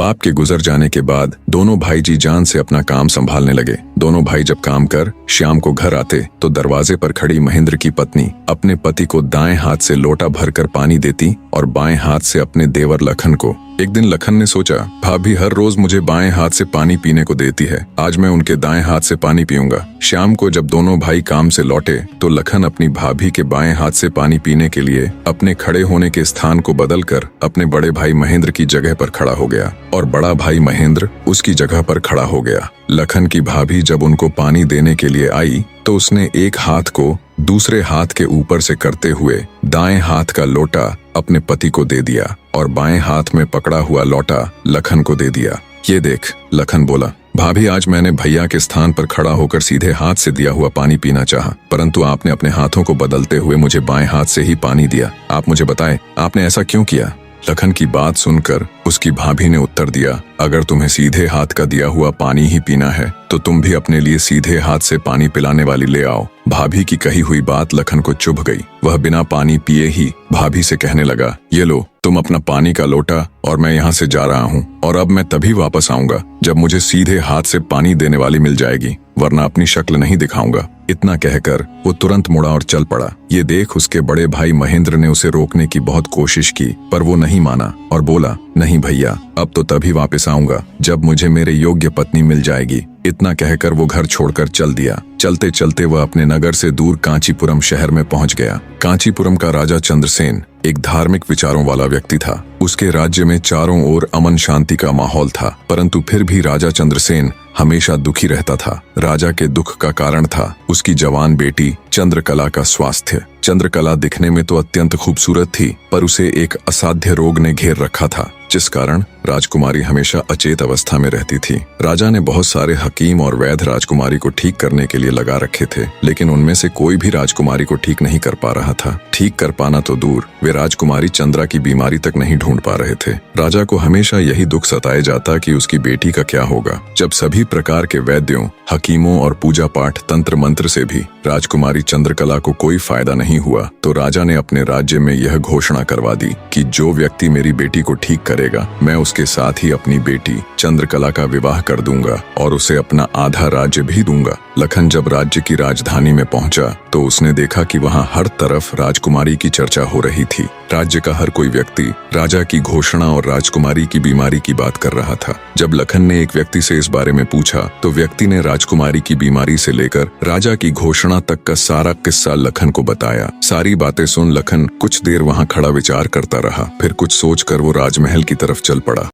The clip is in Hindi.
बाप के गुजर जाने के बाद दोनों भाई जी जान से अपना काम संभालने लगे। दोनों भाई जब काम कर शाम को घर आते तो दरवाजे पर खड़ी महेंद्र की पत्नी अपने पति को दाएं हाथ से लोटा भरकर पानी देती और बाएं हाथ से अपने देवर लखन को। एक दिन लखन ने सोचा, भाभी हर रोज मुझे बाएं हाथ से पानी पीने को देती है, आज मैं उनके दाएं हाथ से पानी पीऊंगा। शाम को जब दोनों भाई काम से लौटे तो लखन अपनी भाभी के बाएं हाथ से पानी पीने के लिए अपने खड़े होने के स्थान को बदलकर अपने बड़े भाई महेंद्र की जगह पर खड़ा हो गया और बड़ा भाई महेंद्र उसकी जगह पर खड़ा हो गया। लखन की भाभी जब उनको पानी देने के लिए आई तो उसने एक हाथ को दूसरे हाथ के ऊपर से करते हुए दाएं हाथ का लोटा अपने पति को दे दिया और बाएं हाथ में पकड़ा हुआ लोटा लखन को दे दिया। ये देख, लखन बोला, भाभी आज मैंने भैया के स्थान पर खड़ा होकर सीधे हाथ से दिया हुआ पानी पीना चाहा, परंतु आपने अपने हाथों को बदलते हुए मुझे बाएं हाथ से ही पानी दिया। आप मुझे बताएं, आपने ऐसा क्यों किया? लखन की बात सुनकर उसकी भाभी ने उत्तर दिया, अगर तुम्हें सीधे हाथ का दिया हुआ पानी ही पीना है तो तुम भी अपने लिए सीधे हाथ से पानी पिलाने वाली ले आओ। भाभी की कही हुई बात लखन को चुभ गई। वह बिना पानी पिए ही भाभी से कहने लगा, ये लो तुम अपना पानी का लोटा और मैं यहाँ से जा रहा हूँ और अब मैं तभी वापस आऊंगा जब मुझे सीधे हाथ से पानी देने वाली मिल जाएगी, वरना अपनी शक्ल नहीं दिखाऊंगा। इतना कहकर वो तुरंत मुड़ा और चल पड़ा। ये देख उसके बड़े भाई महेंद्र ने उसे रोकने की बहुत कोशिश की पर वो नहीं माना और बोला, नहीं भैया, अब तो तभी वापस आऊंगा जब मुझे मेरे योग्य पत्नी मिल जाएगी। इतना कहकर वो घर छोड़कर चल दिया। चलते चलते वह अपने नगर से दूर कांचीपुरम शहर में पहुंच गया। कांचीपुरम का राजा चंद्रसेन एक धार्मिक विचारों वाला व्यक्ति था। उसके राज्य में चारों ओर अमन शांति का माहौल था, परंतु फिर भी राजा चंद्रसेन हमेशा दुखी रहता था। राजा के दुख का कारण था उसकी जवान बेटी चंद्रकला का स्वास्थ्य। चंद्रकला दिखने में तो अत्यंत खूबसूरत थी, पर उसे एक असाध्य रोग ने घेर रखा था, जिस कारण राजकुमारी हमेशा अचेत अवस्था में रहती थी। राजा ने बहुत सारे हकीम और वैद्य राजकुमारी को ठीक करने के लिए लगा रखे थे, लेकिन उनमें से कोई भी राजकुमारी को ठीक नहीं कर पा रहा था। ठीक कर पाना तो दूर, वे राजकुमारी चंद्रा की बीमारी तक नहीं ढूंढ पा रहे थे। राजा को हमेशा यही दुख सताए जाता कि उसकी बेटी का क्या होगा। जब सभी प्रकार के वैद्यों, हकीमों और पूजा पाठ, तंत्र मंत्र से भी राजकुमारी चंद्रकला को कोई फायदा नहीं हुआ, तो राजा ने अपने राज्य में यह घोषणा करवा दी कि जो व्यक्ति मेरी बेटी को ठीक करेगा, मैं उसके साथ ही अपनी बेटी चंद्रकला का विवाह कर दूंगा और उसे अपना आधा राज्य भी दूंगा। लखन जब राज्य की राजधानी में पहुंचा तो उसने देखा कि वहां हर तरफ राजकुमारी की चर्चा हो रही थी। राज्य का हर कोई व्यक्ति राजा की घोषणा और राजकुमारी की बीमारी की बात कर रहा था। जब लखन ने एक व्यक्ति से इस बारे में पूछा तो व्यक्ति ने राजकुमारी की बीमारी से लेकर राजा की घोषणा तक का सारा किस्सा लखन को बताया। सारी बातें सुन लखन कुछ देर वहां खड़ा विचार करता रहा। फिर कुछ सोचकर वो राजमहल की तरफ चल पड़ा।